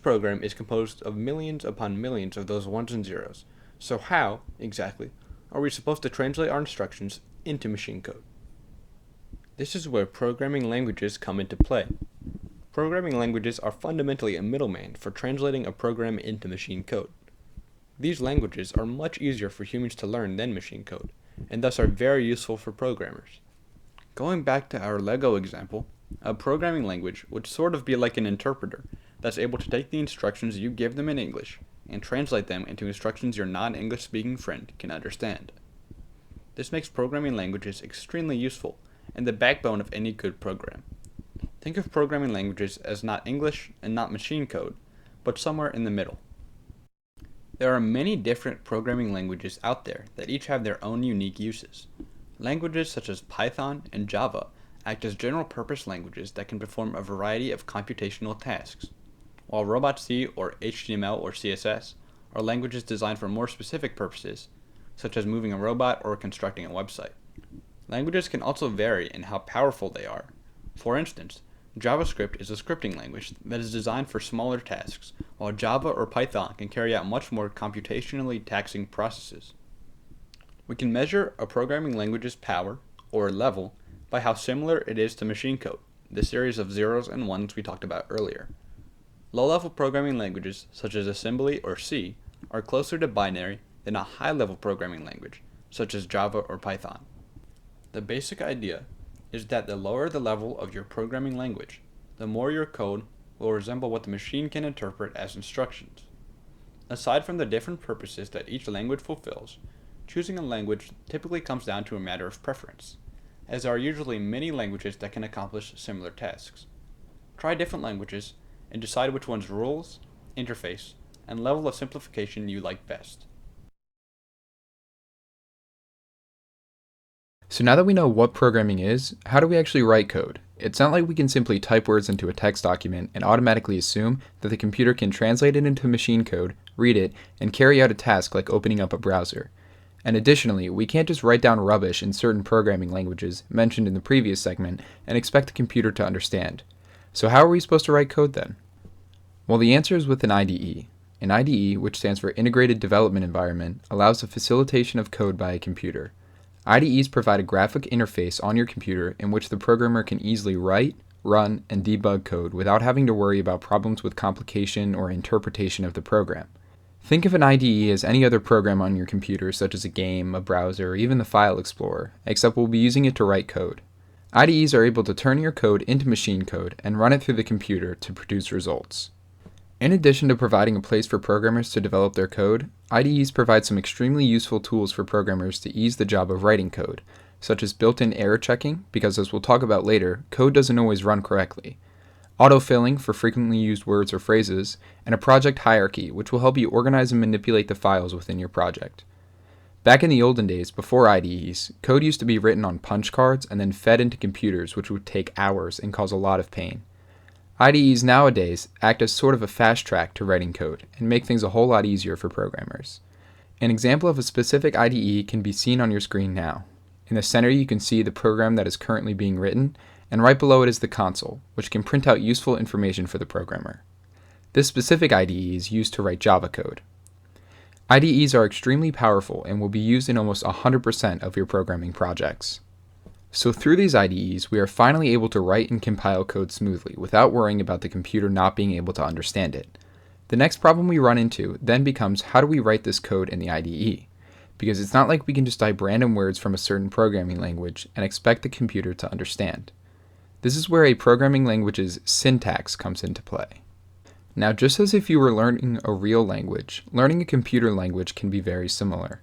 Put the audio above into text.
program is composed of millions upon millions of those ones and zeros. So how, exactly, are we supposed to translate our instructions into machine code? This is where programming languages come into play. Programming languages are fundamentally a middleman for translating a program into machine code. These languages are much easier for humans to learn than machine code, and thus are very useful for programmers. Going back to our Lego example, a programming language would sort of be like an interpreter that's able to take the instructions you give them in English and translate them into instructions your non-English speaking friend can understand. This makes programming languages extremely useful and the backbone of any good program. Think of programming languages as not English and not machine code, but somewhere in the middle. There are many different programming languages out there that each have their own unique uses. Languages such as Python and Java act as general-purpose languages that can perform a variety of computational tasks, while Robot-C or HTML or CSS are languages designed for more specific purposes, such as moving a robot or constructing a website. Languages can also vary in how powerful they are. For instance, JavaScript is a scripting language that is designed for smaller tasks, while Java or Python can carry out much more computationally taxing processes. We can measure a programming language's power, or level, by how similar it is to machine code, the series of zeros and ones we talked about earlier. Low-level programming languages, such as assembly or C, are closer to binary than a high-level programming language, such as Java or Python. The basic idea is that the lower the level of your programming language, the more your code will resemble what the machine can interpret as instructions. Aside from the different purposes that each language fulfills, choosing a language typically comes down to a matter of preference, as there are usually many languages that can accomplish similar tasks. Try different languages and decide which one's rules, interface, and level of simplification you like best. So now that we know what programming is, how do we actually write code? It's not like we can simply type words into a text document and automatically assume that the computer can translate it into machine code, read it, and carry out a task like opening up a browser. And additionally, we can't just write down rubbish in certain programming languages mentioned in the previous segment and expect the computer to understand. So how are we supposed to write code then? Well, the answer is with an IDE. An IDE, which stands for Integrated Development Environment, allows the facilitation of code by a computer. IDEs provide a graphic interface on your computer in which the programmer can easily write, run, and debug code without having to worry about problems with complication or interpretation of the program. Think of an IDE as any other program on your computer, such as a game, a browser, or even the file explorer, except we'll be using it to write code. IDEs are able to turn your code into machine code and run it through the computer to produce results. In addition to providing a place for programmers to develop their code, IDEs provide some extremely useful tools for programmers to ease the job of writing code, such as built-in error checking, because as we'll talk about later, code doesn't always run correctly, autofilling for frequently used words or phrases, and a project hierarchy, which will help you organize and manipulate the files within your project. Back in the olden days, before IDEs, code used to be written on punch cards and then fed into computers, which would take hours and cause a lot of pain. IDEs nowadays act as sort of a fast track to writing code and make things a whole lot easier for programmers. An example of a specific IDE can be seen on your screen now. In the center you can see the program that is currently being written, and right below it is the console, which can print out useful information for the programmer. This specific IDE is used to write Java code. IDEs are extremely powerful and will be used in almost 100% of your programming projects. So through these IDEs, we are finally able to write and compile code smoothly without worrying about the computer not being able to understand it. The next problem we run into then becomes how do we write this code in the IDE? Because it's not like we can just type random words from a certain programming language and expect the computer to understand. This is where a programming language's syntax comes into play. Now, just as if you were learning a real language, learning a computer language can be very similar.